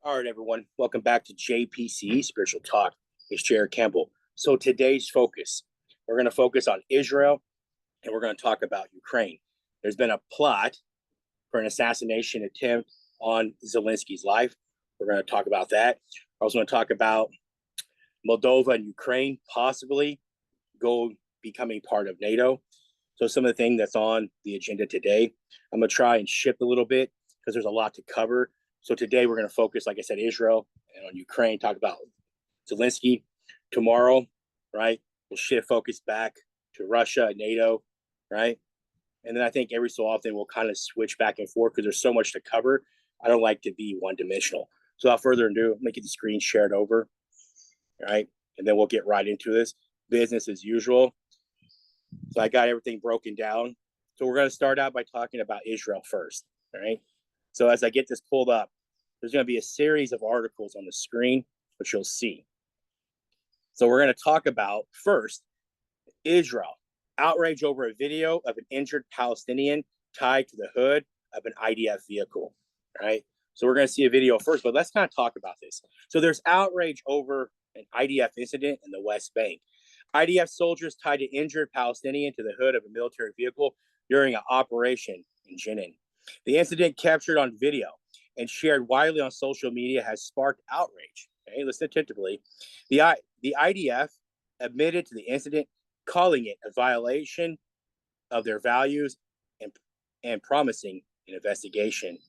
All right, everyone. Welcome back to JPC Spiritual Talk. It's Jared Campbell. So today's focus, we're going to focus on Israel and we're going to talk about Ukraine. There's been a plot for an assassination attempt on Zelensky's life. We're going to talk about that. We're also going to talk about Moldova and Ukraine possibly becoming part of NATO. So some of the things that's on the agenda today, I'm going to try and shift a little bit because there's a lot to cover. So today we're going to focus, like I said, Israel and on Ukraine, talk about Zelensky. Tomorrow, right, we'll shift focus back to Russia and NATO, right? And then I think every so often we'll kind of switch back and forth because there's so much to cover. I don't like to be one-dimensional. So without further ado, let me get the screen shared over, right? And then we'll get right into this. Business as usual. So I got everything broken down. So we're going to start out by talking about Israel first, right? So as I get this pulled up, there's going to be a series of articles on the screen, which you'll see. So we're going to talk about first, Israel. Outrage over a video of an injured Palestinian tied to the hood of an IDF vehicle, right? So we're going to see a video first, but let's kind of talk about this. So there's outrage over an IDF incident in the West Bank. IDF soldiers tied an injured Palestinian to the hood of a military vehicle during an operation in Jenin. The incident captured on video and shared widely on social media has sparked outrage. Okay, listen attentively. The IDF admitted to the incident, calling it a violation of their values and promising an investigation.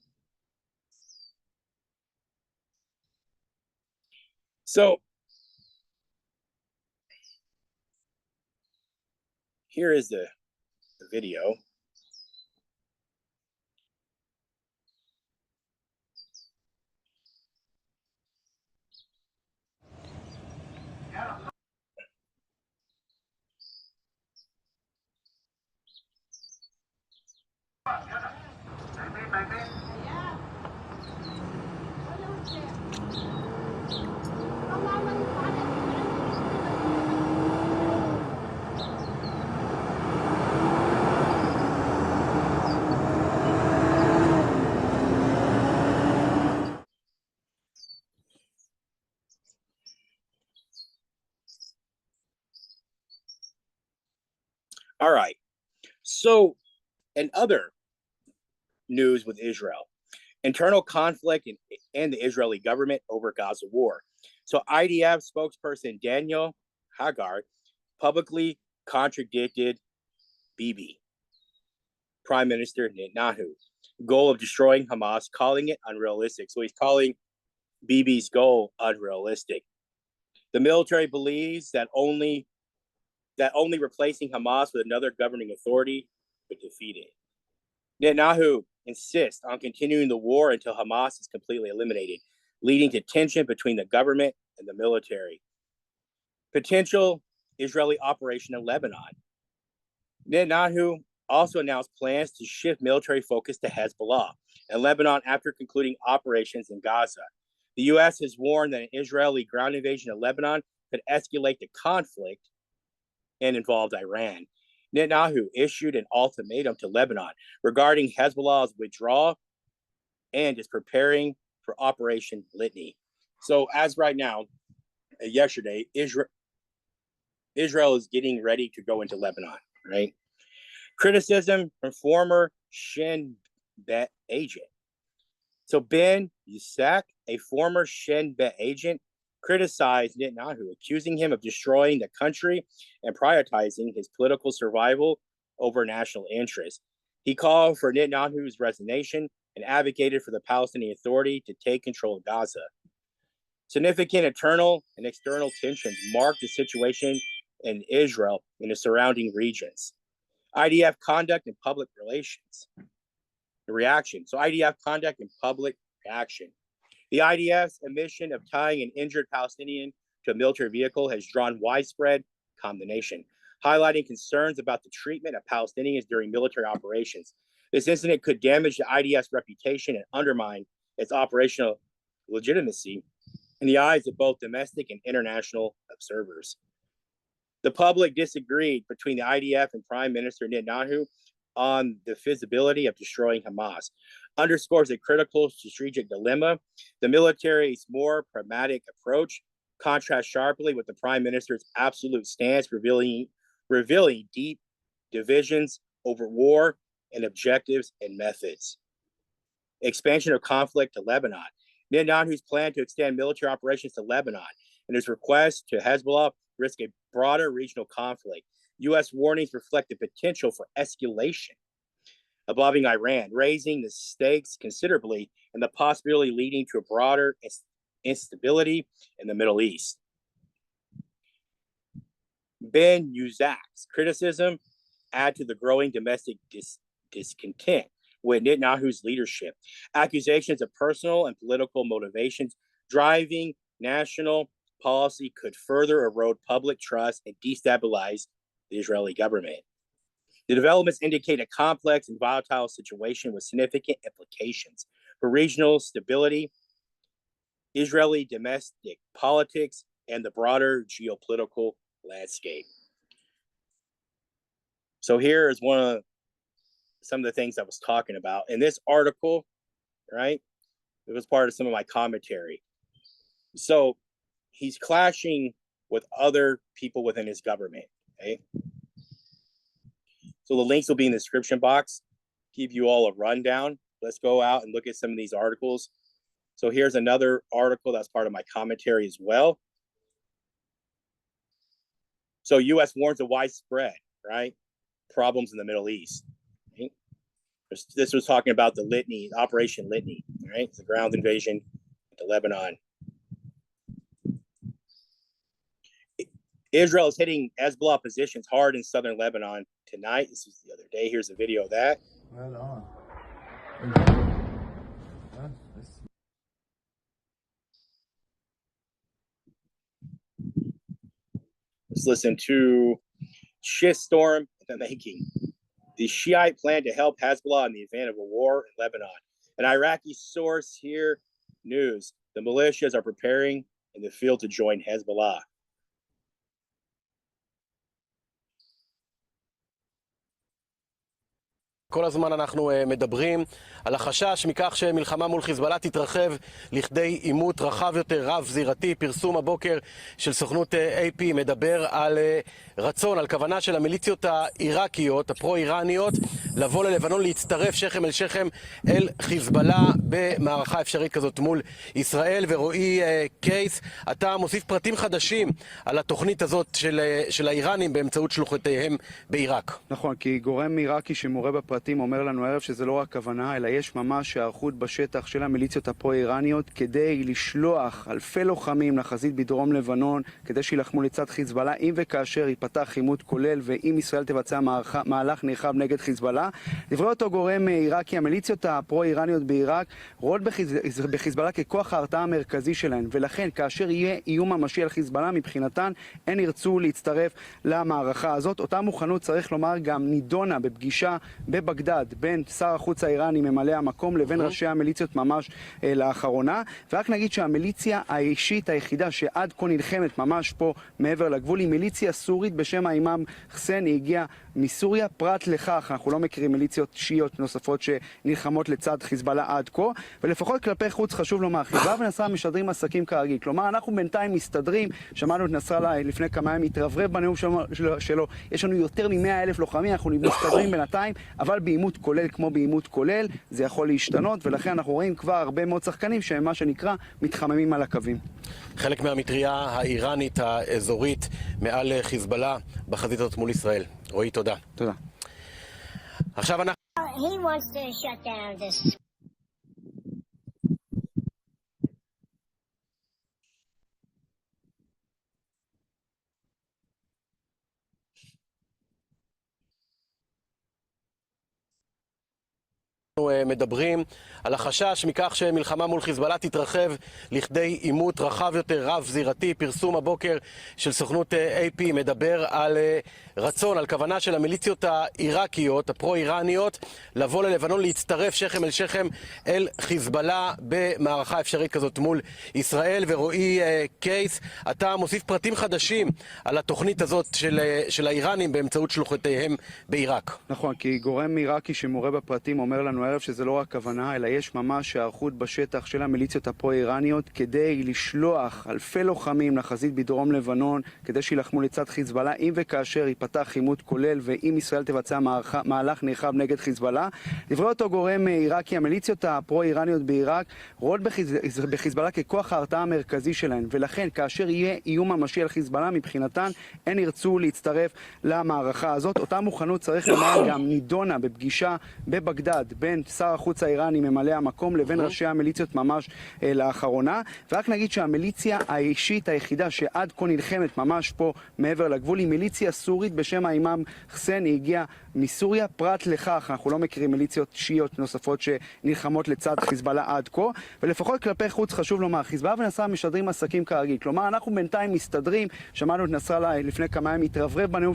So here is the video. All right. So, in other news with Israel, internal conflict and the Israeli government over Gaza war. So, IDF spokesperson Daniel Haggard publicly contradicted Bibi, Prime Minister Netanyahu, goal of destroying Hamas, calling it unrealistic. So, he's calling Bibi's goal unrealistic. The military believes that only replacing Hamas with another governing authority would defeat it. Netanyahu insists on continuing the war until Hamas is completely eliminated, leading to tension between the government and the military. Potential Israeli operation in Lebanon. Netanyahu also announced plans to shift military focus to Hezbollah and Lebanon after concluding operations in Gaza. The U.S. has warned that an Israeli ground invasion of Lebanon could escalate the conflict and involved Iran. Netanyahu issued an ultimatum to Lebanon regarding Hezbollah's withdrawal and is preparing for Operation Litany. So as right now, yesterday, Israel is getting ready to go into Lebanon, right? Criticism from former Shinba agent. So Ben Yitzhak, a former Shinba agent, criticized Netanyahu, accusing him of destroying the country and prioritizing his political survival over national interests. He called for Netanyahu's resignation and advocated for the Palestinian Authority to take control of Gaza. Significant internal and external tensions marked the situation in Israel and the surrounding regions. IDF conduct and public relations. The reaction. So IDF conduct and public reaction. The IDF's admission of tying an injured Palestinian to a military vehicle has drawn widespread condemnation, highlighting concerns about the treatment of Palestinians during military operations. This incident could damage the IDF's reputation and undermine its operational legitimacy in the eyes of both domestic and international observers. The public disagreed between the IDF and Prime Minister Netanyahu on the feasibility of destroying Hamas, underscores a critical strategic dilemma. The military's more pragmatic approach contrasts sharply with the prime minister's absolute stance, revealing deep divisions over war and objectives and methods. Expansion of conflict to Lebanon. Netanyahu's plan to extend military operations to Lebanon and his request to Hezbollah risk a broader regional conflict. U.S. warnings reflect the potential for escalation involving Iran, raising the stakes considerably and the possibility leading to a broader instability in the Middle East. Ben Uzak's criticism add to the growing domestic discontent with Netanyahu's leadership. Accusations of personal and political motivations driving national policy could further erode public trust and destabilize the Israeli government. The developments indicate a complex and volatile situation with significant implications for regional stability, Israeli domestic politics, and the broader geopolitical landscape. So here is some of the things I was talking about. In this article, right, it was part of some of my commentary. So he's clashing with other people within his government, okay? So the links will be in the description box. Give you all a rundown. Let's go out and look at some of these articles. So here's another article that's part of my commentary as well. So U.S. warns of widespread, right, problems in the Middle East. Right? This was talking about the Litany, Operation Litany, right? It's a ground invasion into Lebanon. Israel is hitting Hezbollah positions hard in southern Lebanon tonight. This was the other day. Here's a video of that. Right on. Let's listen to shitstorm in the making. The Shiite plan to help Hezbollah in the event of a war in Lebanon. An Iraqi source here, news. The militias are preparing in the field to join Hezbollah. כל הזמן אנחנו מדברים על החשש מכך שמלחמה מול חיזבאללה תתרחב לכדי עימות רחב יותר, רב זירתי. פרסום הבוקר של סוכנות AP מדבר על רצון, על כוונה של המיליציות העיראקיות, הפרו-איראניות, לבוא ללבנון, להצטרף שכם אל שכם אל חיזבאללה במערכה אפשרית כזאת מול ישראל. ורועי קייס, אתה מוסיף פרטים חדשים על התוכנית הזאת של האיראנים באמצעות שלוחותיהם בעיראק. נכון, כי גורם עיראקי שמורה בפרטים אומר לנו ערב שזה לא רק כוונה, אלא יש ממש הערכות בשטח של המיליציות הפרו-איראניות כדי לשלוח אלפי לוחמים לחזית בדרום לבנון, כדי שילחמו לצד חיזבאללה, אם וכאשר ייפתח עימות כולל, ואם ישראל תבצע מהלך נרחב נגד חיזבאללה. דברי אותו גורם עיראקי, המיליציות הפרו-איראניות בעיראק רואות בחיזבאללה ככוח ההרתעה המרכזי שלהן, ולכן כאשר יהיה איום ממשי על חיזבאללה, מבחינתן הן ירצו להצטרף למערכה הזאת. אותה מוכנות, צריך לומר, גם נידונה בפגישה בבגדד בין שר החוץ האיראני ממלא המקום לבין ראשי המיליציות ממש לאחרונה. ורק נגיד שהמיליציה האישית היחידה שעד כה נלחמת ממש פה מעבר לגבול היא מיליציה סורית בשם האימאם חסן. היא הגיעה מסוריה. פרט לכך אנחנו לא מכירים מיליציות שיעיות נוספות שנלחמות לצד חיזבאללה עד כה, ולפחות כלפי חוץ חשוב לומר, חיזבאללה ונסראללה משדרים עסקים כרגיל. כלומר, אנחנו בינתיים מסתדרים. שמענו את נסראללה לפני כמה ימים מתרברב בנאום שלו, יש לנו יותר מ100,000 לוחמים, אנחנו מסתדרים בינתיים, אבל בעימות כולל כמו בעימות כולל זה יכול להשתנות, ולכן אנחנו רואים כבר הרבה מאוד שחקנים שהם מה שנקרא מתחממים על הקווים. חלק מהמטריה האיראנית האזורית מעל חיזבאללה בחזית הזאת מול ישראל. רועי, תודה. תודה. עכשיו אנחנו... He wants to shut down this. אנחנו מדברים על החשש מכך שמלחמה מול חיזבאללה תתרחב לכדי עימות רחב יותר, רב זירתי. פרסום הבוקר של סוכנות AP מדבר על רצון, על כוונה של המיליציות העיראקיות, הפרו-איראניות, לבוא ללבנון, להצטרף שכם אל שכם אל חיזבאללה במערכה אפשרית כזאת מול ישראל. ורועי קייס, אתה מוסיף פרטים חדשים על התוכנית הזאת של האיראנים באמצעות שלוחותיהם בעיראק. נכון, כי גורם עיראקי שמורה בפרטים אומר לנו הערב שזה לא רק כוונה, אלא יש ממש הערכות בשטח של המיליציות הפרו-איראניות כדי לשלוח אלפי לוחמים לחזית בדרום לבנון, כדי שילחמו לצד חיזבאללה, אם וכאשר ייפתח עימות כולל ואם ישראל תבצע מהלך נרחב נגד חיזבאללה. דברי אותו גורם עיראקי, המיליציות הפרו-איראניות בעיראק רואות בחיזבאללה ככוח ההרתעה המרכזי שלהן, ולכן כאשר יהיה איום ממשי על חיזבאללה, מבחינתן הן ירצו להצטרף למערכה הזאת. אותה מוכנות, צריך לומר, גם נידונה בפגישה בבגדד בין שר החוץ האיראני ממלא המקום לבין ראשי המיליציות ממש לאחרונה. ורק נגיד שהמיליציה האישית היחידה שעד כה נלחמת ממש פה מעבר לגבול היא מיליציה סורית בשם האימאם חסן. היא הגיעה מסוריה. פרט לכך אנחנו לא מכירים מיליציות שיעיות נוספות שנלחמות לצד חיזבאללה עד כה. ולפחות כלפי חוץ חשוב לומר, חיזבאללה ונסראללה משדרים עסקים כרגיל. כלומר, אנחנו בינתיים מסתדרים. שמענו את נסראללה לפני כמה ימים מתרברב בנאום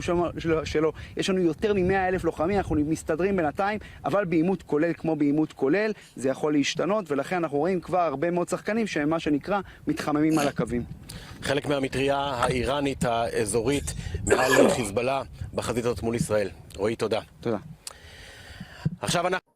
שלו. יש לנו יותר מ100,000 לוחמים, אנחנו מסתדרים בינתיים, אבל בעימות כולל כמו בעימות כולל זה יכול להשתנות, ולכן אנחנו רואים כבר הרבה מאוד שחקנים שהם מה שנקרא מתחממים על הקווים. חלק מהמטריה האיראנית האזורית מעל חיזבאללה בחזית הזאת מול ישראל. רועי, תודה. תודה. עכשיו אנחנו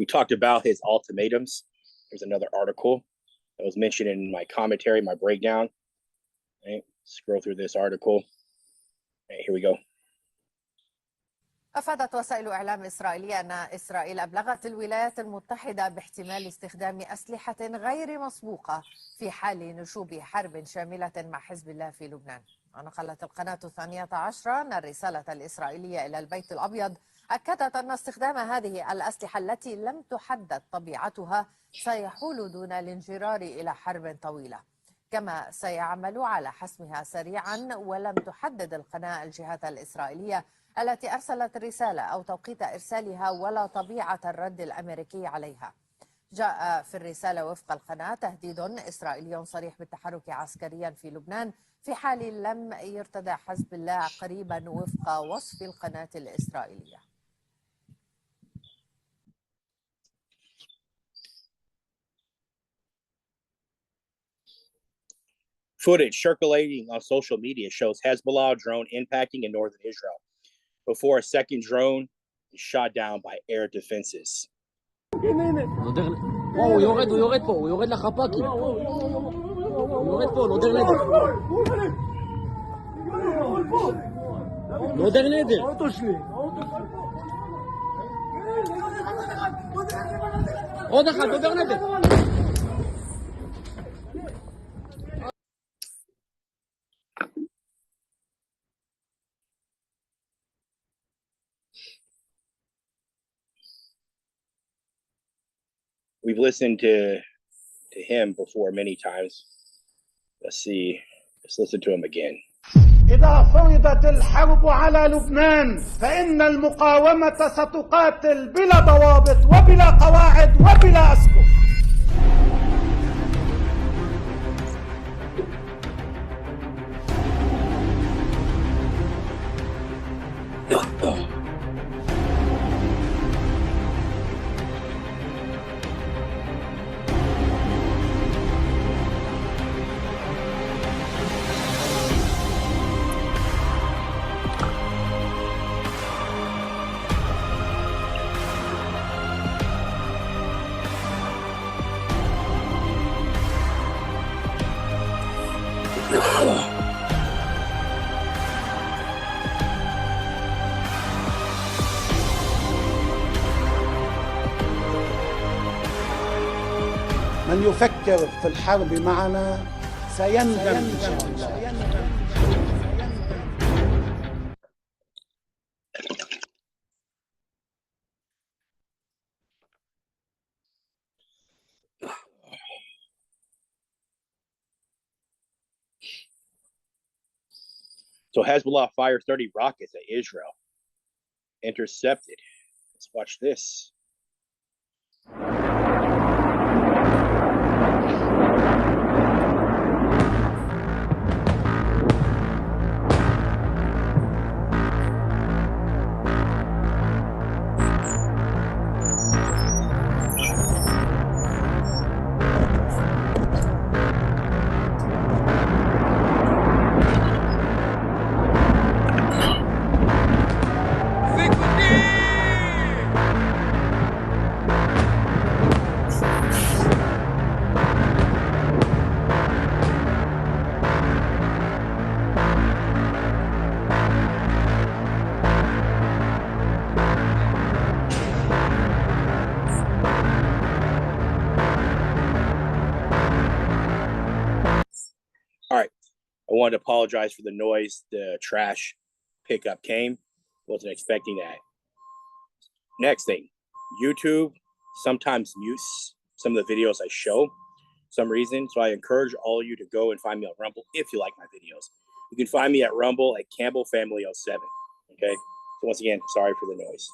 We talked about his ultimatums. There's another article that was mentioned in my commentary, my breakdown. Okay, scroll through this article. Okay, here we go. أفادت وسائل إعلام إسرائيلية أن إسرائيل أبلغت الولايات المتحدة باحتمال استخدام أسلحة غير مسبوقة في حال نشوب حرب شاملة مع حزب الله في لبنان. ونقلت القناة 12 أن الرسالة الإسرائيلية إلى البيت الأبيض أكدت أن استخدام هذه الأسلحة التي لم تحدد طبيعتها سيحول دون الانجرار إلى حرب طويلة، كما سيعمل على حسمها سريعا. ولم تحدد القناة الجهات الإسرائيلية التي أرسلت الرسالة أو توقيت إرسالها ولا طبيعة الرد الأمريكي عليها. جاء في الرسالة وفق القناة تهديد إسرائيلي صريح بالتحرك عسكريا في لبنان في حال لم يرتدع حزب الله قريبا وفق وصف القناة الإسرائيلية. Footage circulating on social media shows Hezbollah drone impacting in northern Israel before a second drone is shot down by air defenses. הוא יורד פה, הוא יורד לחפ"קים. הוא יורד פה, נודר נדר. נודר נדר. עוד אחד, נודר נדר. We've listened to him before many times. Let's listen to him again. إذا فرضت الحرب على لبنان فإن المقاومة ستقاتل بلا ضوابط وبلا قواعد وبلا أسقف. من يفكر في الحرب معنا سيندم إن شاء الله. So Hezbollah fired 30 rockets at Israel. Intercepted. Let's watch this. All right. I wanted to apologize for the noise. The trash pickup came. Wasn't expecting that. Next thing, YouTube sometimes mutes some of the videos I show for some reason. So I encourage all of you to go and find me on Rumble if you like my videos. You can find me at Rumble at Campbell Family 07. Okay. So once again, sorry for the noise.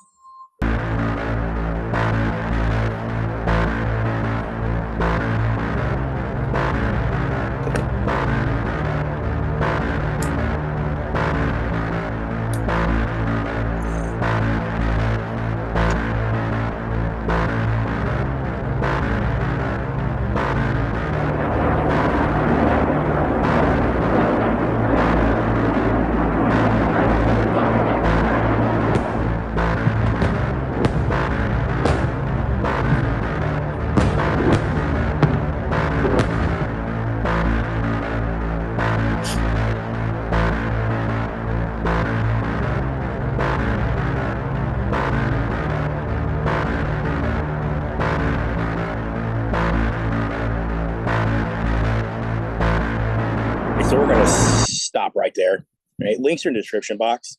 So we're going to stop right there. Right? Links are in the description box.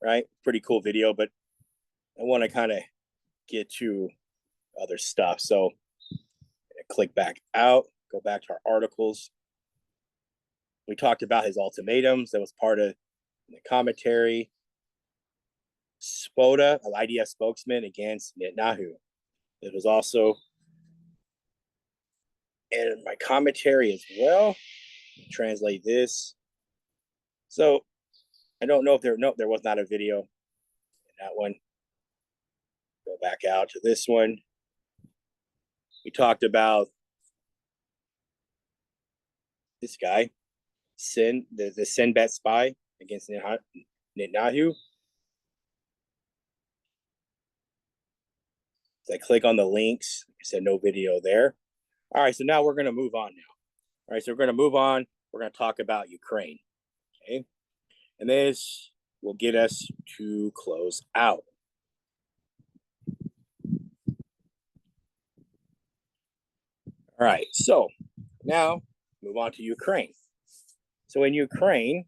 Right? Pretty cool video, but I want to kind of get to other stuff. So click back out, go back to our articles. We talked about his ultimatums. That was part of the commentary. Spoda, an IDF spokesman against Netanyahu. It was also in my commentary as well. Translate this. So I don't know if there was not a video in that one. Go back out to this one. We talked about this guy, the Shinba spy against Netanyahu. So I click on the links. I said no video there. All right, so now we're going to move on now. All right, so we're going to move on. We're going to talk about Ukraine. Okay. And this will get us to close out. All right, so now move on to Ukraine. So in Ukraine,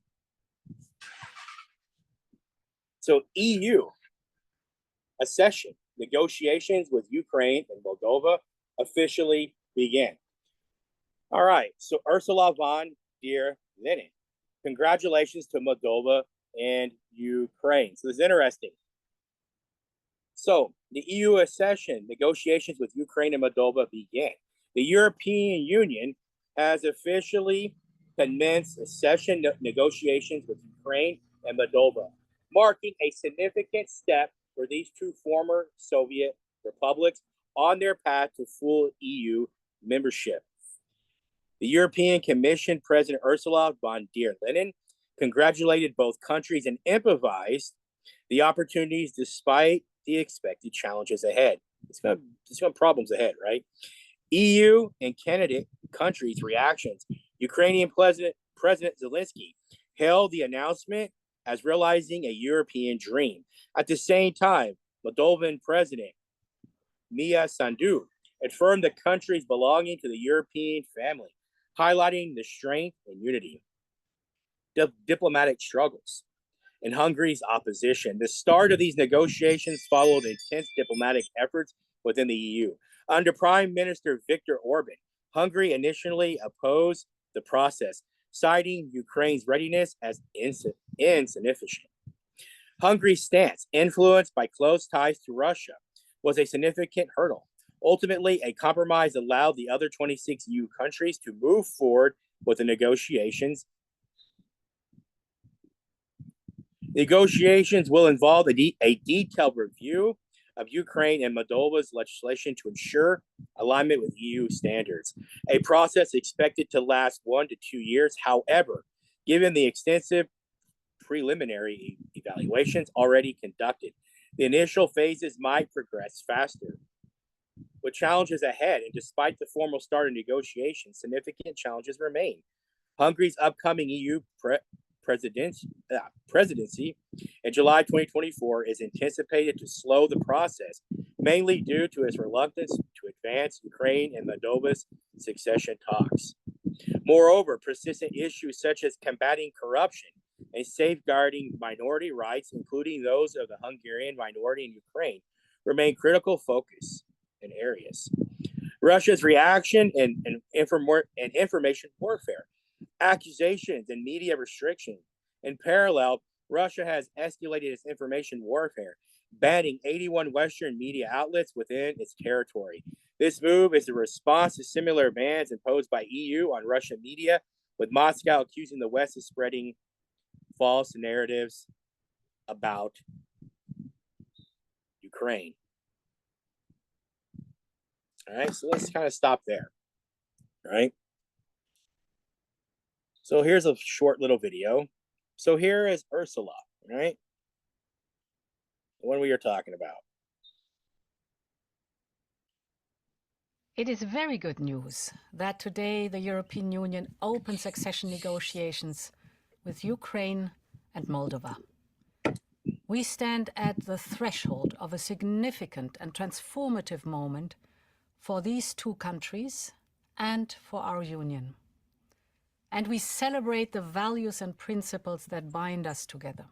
so EU accession negotiations with Ukraine and Moldova officially began. All right, so Ursula von der Leyen, congratulations to Moldova and Ukraine. So this is interesting. So the EU accession negotiations with Ukraine and Moldova began. The European Union has officially commenced accession negotiations with Ukraine and Moldova, marking a significant step for these two former Soviet republics on their path to full EU membership. The European Commission President Ursula von der Leyen congratulated both countries and emphasized the opportunities despite the expected challenges ahead. It's got problems ahead, right? EU and candidate countries' reactions. Ukrainian President Zelensky hailed the announcement as realizing a European dream. At the same time, Moldovan President Mia Sandu affirmed the countries belonging to the European family, highlighting the strength and unity. The diplomatic struggles and Hungary's opposition. The start of these negotiations followed intense diplomatic efforts within the EU. Under Prime Minister Viktor Orban, Hungary initially opposed the process, citing Ukraine's readiness as insufficient. Hungary's stance, influenced by close ties to Russia, was a significant hurdle. Ultimately, a compromise allowed the other 26 EU countries to move forward with the negotiations. Negotiations will involve a detailed review of Ukraine and Moldova's legislation to ensure alignment with EU standards, a process expected to last 1 to 2 years. However, given the extensive preliminary evaluations already conducted, the initial phases might progress faster. With challenges ahead, and despite the formal start of negotiations, significant challenges remain. Hungary's upcoming EU presidency in July 2024 is anticipated to slow the process, mainly due to its reluctance to advance Ukraine and Moldova's succession talks. Moreover, persistent issues such as combating corruption and safeguarding minority rights, including those of the Hungarian minority in Ukraine, remain critical focus in areas. Russia's reaction and information warfare, accusations and media restrictions. In parallel, Russia has escalated its information warfare, banning 81 Western media outlets within its territory. This move is a response to similar bans imposed by EU on Russian media, with Moscow accusing the West of spreading false narratives about Ukraine. All right, so let's kind of stop there. All right. So here's a short little video. So here is Ursula, right? The one we are talking about. It is very good news that today the European Union opens accession negotiations with Ukraine and Moldova. We stand at the threshold of a significant and transformative moment for these two countries and for our Union. And we celebrate the values and principles that bind us together.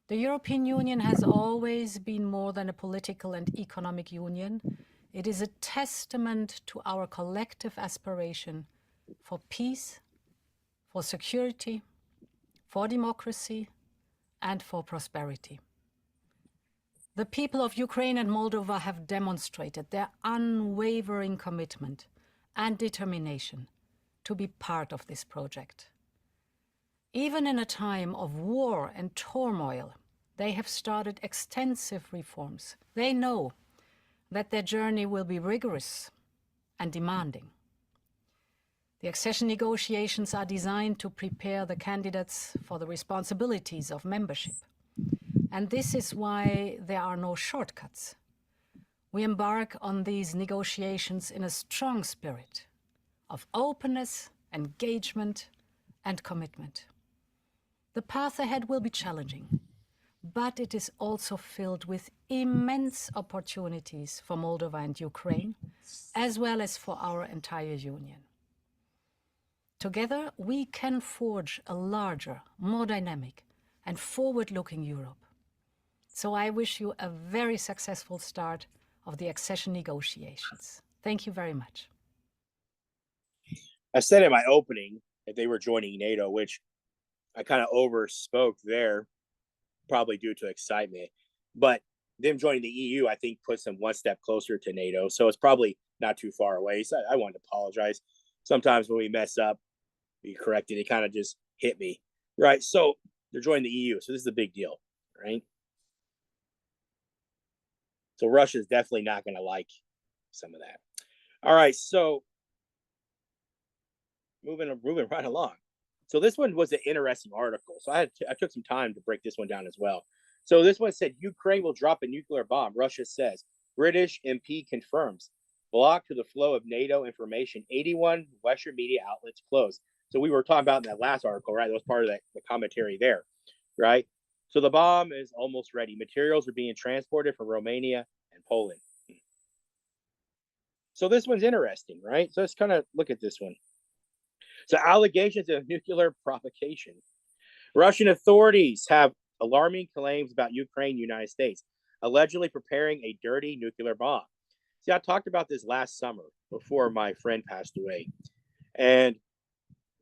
The European Union has always been more than a political and economic union. It is a testament to our collective aspiration for peace, for security, for democracy, and for prosperity. The people of Ukraine and Moldova have demonstrated their unwavering commitment and determination to be part of this project. Even in a time of war and turmoil, they have started extensive reforms. They know that their journey will be rigorous and demanding. The accession negotiations are designed to prepare the candidates for the responsibilities of membership. And this is why there are no shortcuts. We embark on these negotiations in a strong spirit of openness, engagement, and commitment. The path ahead will be challenging, but it is also filled with immense opportunities for Moldova and Ukraine, as well as for our entire Union. Together, we can forge a larger, more dynamic, and forward-looking Europe. So I wish you a very successful start of the accession negotiations. Thank you very much. I said in my opening that they were joining NATO, which I kind of overspoke there, probably due to excitement. But them joining the EU, I think, puts them one step closer to NATO. So it's probably not too far away. So I wanted to apologize. Sometimes when we mess up, we correct it. It kind of just hit me. Right. So they're joining the EU. So this is a big deal. Right. So Russia is definitely not going to like some of that. All right. So moving right along. So this one was an interesting article. So I took some time to break this one down as well. So this one said Ukraine will drop a nuclear bomb, Russia says. British MP confirms. Block to the flow of NATO information. 81 Western media outlets closed. So we were talking about in that last article, right? That was part of the commentary there, right? So the bomb is almost ready. Materials are being transported from Romania and Poland. So this one's interesting, right? So let's kind of look at this one. So allegations of nuclear provocation. Russian authorities have alarming claims about Ukraine and the United States, allegedly preparing a dirty nuclear bomb. See, I talked about this last summer before my friend passed away. And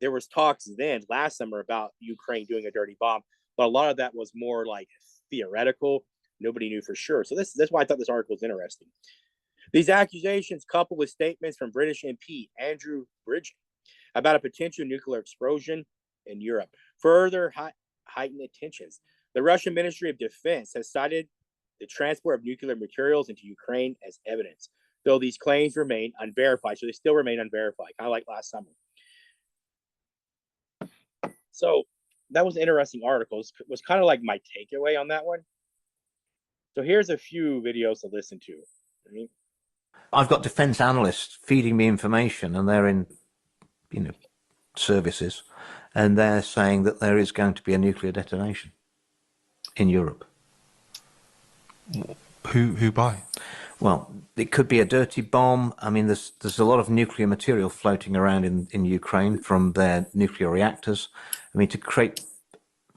there was talks then last summer about Ukraine doing a dirty bomb, but a lot of that was more like theoretical. Nobody knew for sure. So that's why I thought this article was interesting. These accusations, coupled with statements from British MP Andrew Bridgen about a potential nuclear explosion in Europe, further heightened tensions. The Russian Ministry of Defense has cited the transport of nuclear materials into Ukraine as evidence, though these claims remain unverified. So they still remain unverified, kind of like last summer. So that was an interesting article. It was kind of like my takeaway on that one. So here's a few videos to listen to. Right? I've got defense analysts feeding me information, and they're in, services, and they're saying that there is going to be a nuclear detonation in Europe. Who by? Well, it could be a dirty bomb. I mean, there's a lot of nuclear material floating around in Ukraine from their nuclear reactors. I mean, to create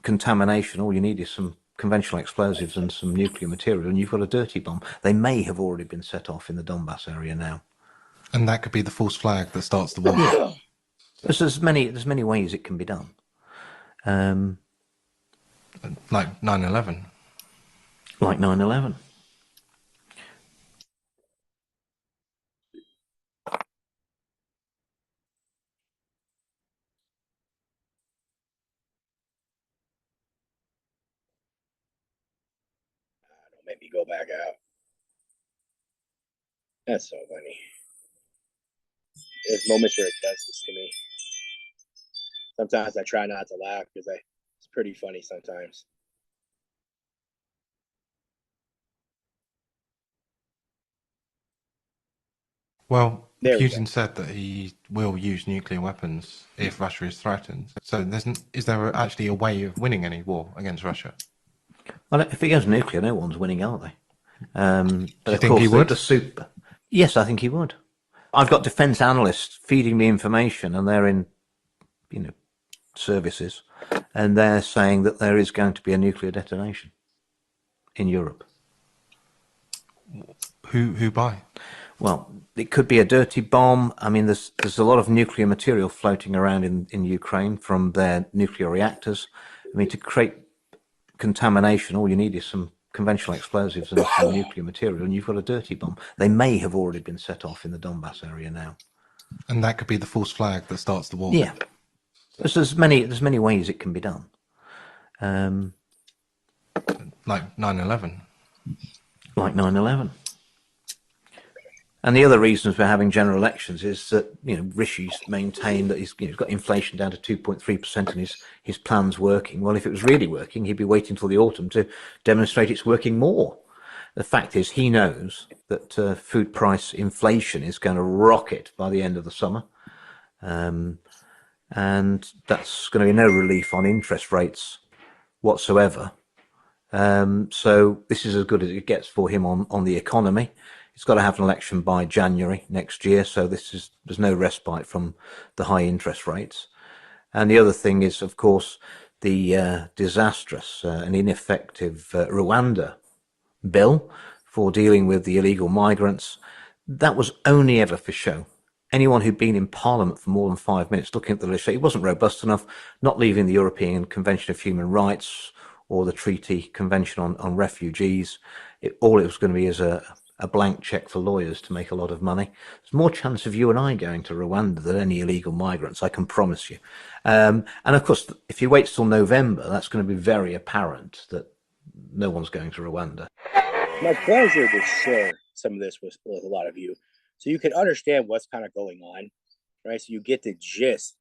contamination, all you need is some conventional explosives and some nuclear material, and you've got a dirty bomb. They may have already been set off in the Donbass area now. And that could be the false flag that starts the war. Yeah. There's many ways it can be done. Like 9/11. Like 9/11. Don't make me go back out. That's so funny. There's moments where it does this to me. Sometimes I try not to laugh because it's pretty funny sometimes. Well, Putin said that he will use nuclear weapons if Russia is threatened. So is there actually a way of winning any war against Russia? Well, if it goes nuclear, no one's winning, are they? Do you think he would? Yes, I think he would. I've got defense analysts feeding me information, and they're in, services, and they're saying that there is going to be a nuclear detonation in Europe. Who by? Well, it could be a dirty bomb. I mean, there's a lot of nuclear material floating around in Ukraine from their nuclear reactors. I mean, to create contamination, all you need is some conventional explosives and some nuclear material, and you've got a dirty bomb. They may have already been set off in the Donbass area now. And that could be the false flag that starts the war. Yeah. There's many ways it can be done. Like 9/11. Like 9/11. And the other reasons we're having general elections is that, Rishi's maintained that he's got inflation down to 2.3% and his plan's working. Well, if it was really working, he'd be waiting till the autumn to demonstrate it's working more. The fact is, he knows that food price inflation is going to rocket by the end of the summer. And that's going to be no relief on interest rates whatsoever. So this is as good as it gets for him on the economy. It's got to have an election by January next year, so there's no respite from the high interest rates. And the other thing is, of course, the disastrous and ineffective Rwanda bill for dealing with the illegal migrants. That was only ever for show. Anyone who'd been in Parliament for more than 5 minutes looking at the list, it wasn't robust enough, not leaving the European Convention of Human Rights or the Treaty Convention on Refugees. All it was going to be is a blank check for lawyers to make a lot of money. There's more chance of you and I going to Rwanda than any illegal migrants, I can promise you. And of course, if you wait till November, that's going to be very apparent that no one's going to Rwanda. My pleasure to share some of this with a lot of you, so you can understand what's kind of going on, right? So you get the gist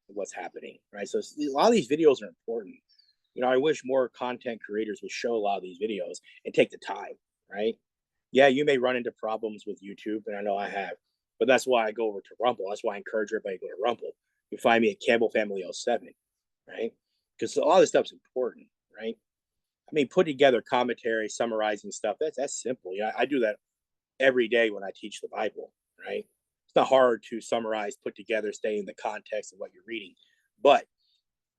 of what's happening, right? So a lot of these videos are important. I wish more content creators would show a lot of these videos and take the time, right? Yeah, you may run into problems with YouTube, and I know I have, but that's why I go over to Rumble. That's why I encourage everybody to go to Rumble. You find me at Campbell Family 07, right? Because a lot of this stuff's important, right? I mean, put together commentary, summarizing stuff, that's simple. I do that every day when I teach the Bible, right? It's not hard to summarize, put together, stay in the context of what you're reading, but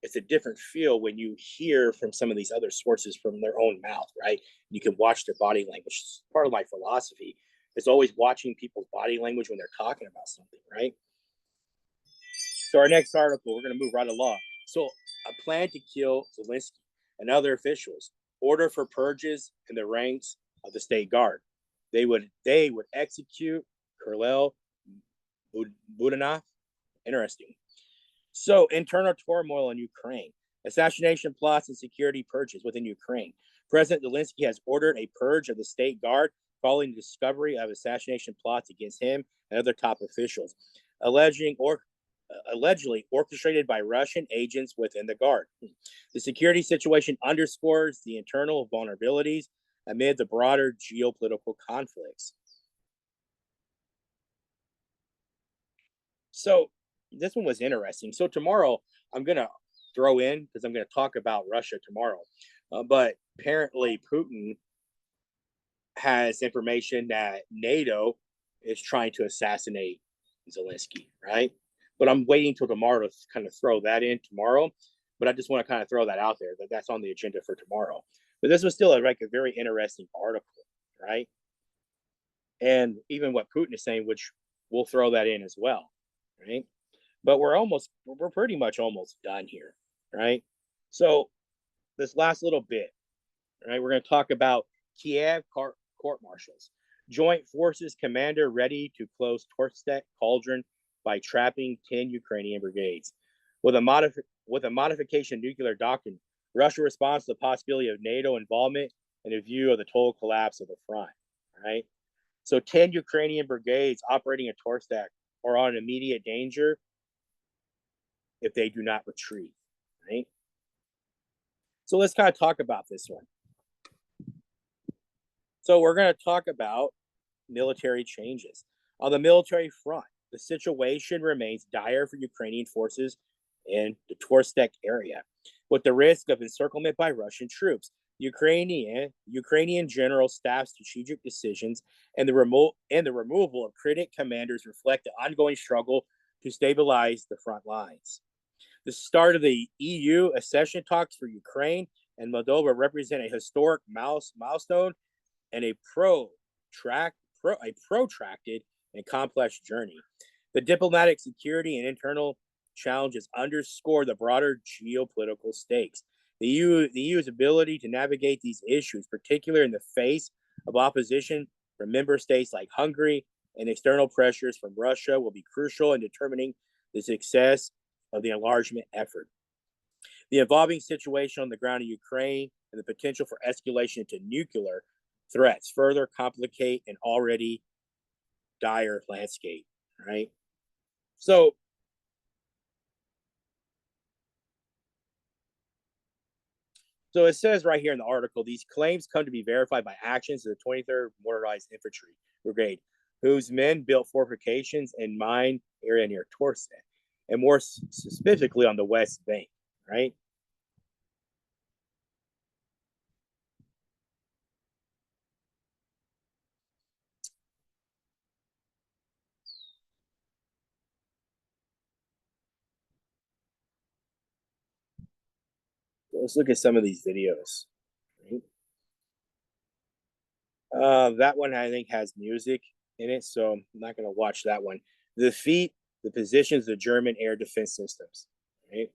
it's a different feel when you hear from some of these other sources from their own mouth, right? You can watch their body language. Part of my philosophy is always watching people's body language when they're talking about something, right? So our next article, we're going to move right along. So a plan to kill Zelensky and other officials, order for purges in the ranks of the state guard. They would execute Colonel Budanov. Interesting. So internal turmoil in Ukraine, assassination plots and security purges within Ukraine. President Zelensky has ordered a purge of the state guard following the discovery of assassination plots against him and other top officials, allegedly orchestrated by Russian agents within the guard. The security situation underscores the internal vulnerabilities amid the broader geopolitical conflicts. So this one was interesting. So tomorrow I'm going to throw in, because I'm going to talk about Russia tomorrow. But apparently Putin has information that NATO is trying to assassinate Zelensky, right? But I'm waiting till tomorrow to kind of throw that in tomorrow. But I just want to kind of throw that out there, that that's on the agenda for tomorrow. But this was still a very interesting article, right? And even what Putin is saying, which we'll throw that in as well, right? But we're pretty much almost done here, right? So this last little bit, right? We're going to talk about Kiev court-martials. Joint Forces commander ready to close Torstek cauldron by trapping 10 Ukrainian brigades. With a modification nuclear doctrine, Russia responds to the possibility of NATO involvement in a view of the total collapse of the front, right? So 10 Ukrainian brigades operating at Torstek are on immediate danger if they do not retreat, right? So let's kind of talk about this one. So we're going to talk about military changes. On the military front, the situation remains dire for Ukrainian forces in the Torstek area, with the risk of encirclement by Russian troops. Ukrainian General Staff strategic decisions and the removal of critic commanders reflect the ongoing struggle to stabilize the front lines. The start of the EU accession talks for Ukraine and Moldova represent a historic milestone and a protracted and complex journey. The diplomatic, security, and internal challenges underscore the broader geopolitical stakes. The EU's ability to navigate these issues, particularly in the face of opposition from member states like Hungary and external pressures from Russia, will be crucial in determining the success of the enlargement effort. The evolving situation on the ground in Ukraine and the potential for escalation to nuclear threats further complicate an already dire landscape, right? So it says right here in the article, these claims come to be verified by actions of the 23rd Motorized Infantry Brigade, whose men built fortifications and mine area near Torstek, and more specifically on the West Bank, right? Let's look at some of these videos. Right? That one I think has music in it, so I'm not going to watch that one. Defeat the positions of German air defense systems. Right?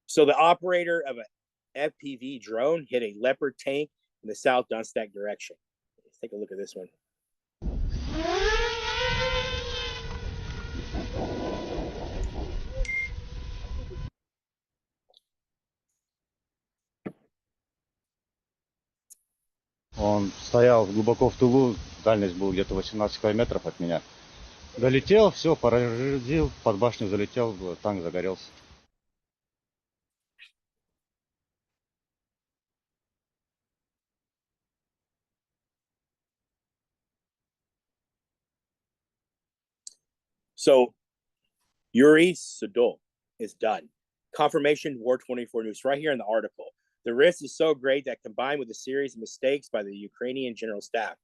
So the operator of an FPV drone hit a Leopard tank in the South Dunstak direction. Let's take a look at this one. Он стоял глубоко в тылу, дальность была где-то 18 километров от меня. Долетел, все, поразил, под башню залетел, танк загорелся. So Yuri Sudol is done. Confirmation War 24 News right here in the article. The risk is so great that combined with a series of mistakes by the Ukrainian General Staff,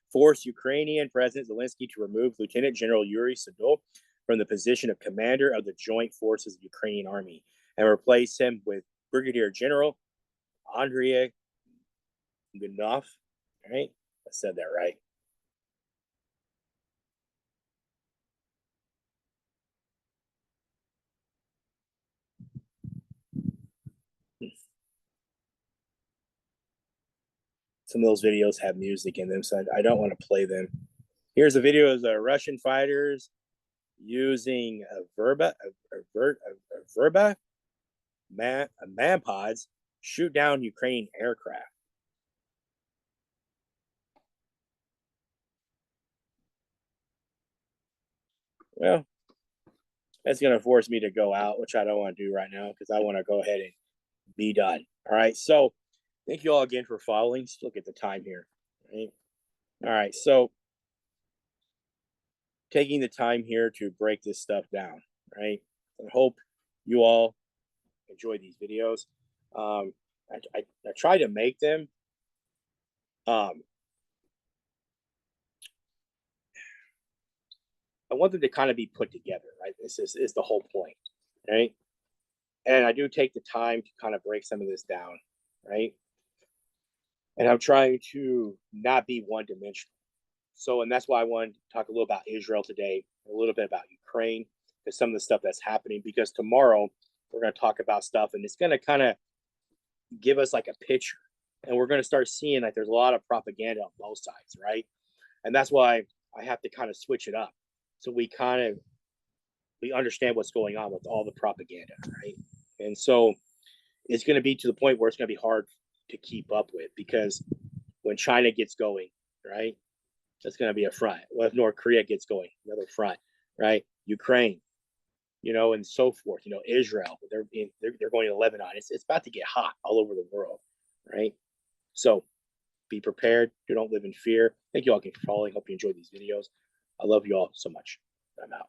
forced Ukrainian President Zelensky to remove Lieutenant General Yuri Sudol from the position of commander of the Joint Forces of the Ukrainian Army and replace him with Brigadier General Andrei Gunov. Right? I said that right. some of those videos have music in them, so I don't want to play them. Here's a video of the Russian fighters using man pods shoot down Ukrainian aircraft. Well, that's going to force me to go out, which I don't want to do right now because I want to go ahead and be done. All right. So thank you all again for following. Let's look at the time here. Right. All right. So taking the time here to break this stuff down. Right. I hope you all enjoy these videos. I try to make them I want them to kind of be put together, right? This is the whole point, right? And I do take the time to kind of break some of this down, right? And I'm trying to not be one dimensional. So, and that's why I wanted to talk a little about Israel today, a little bit about Ukraine, because some of the stuff that's happening, because tomorrow we're going to talk about stuff and it's going to kind of give us like a picture. And we're going to start seeing like there's a lot of propaganda on both sides, right? And that's why I have to kind of switch it up. So we understand what's going on with all the propaganda, right? And so it's going to be to the point where it's going to be hard to keep up with, because when China gets going, right, that's going to be a front. Well, if North Korea gets going, another front, right? Ukraine, and so forth. Israel, they're going to Lebanon. It's about to get hot all over the world, right? So be prepared. Don't live in fear. Thank you all again for following. Hope you enjoyed these videos. I love you all so much. I'm out.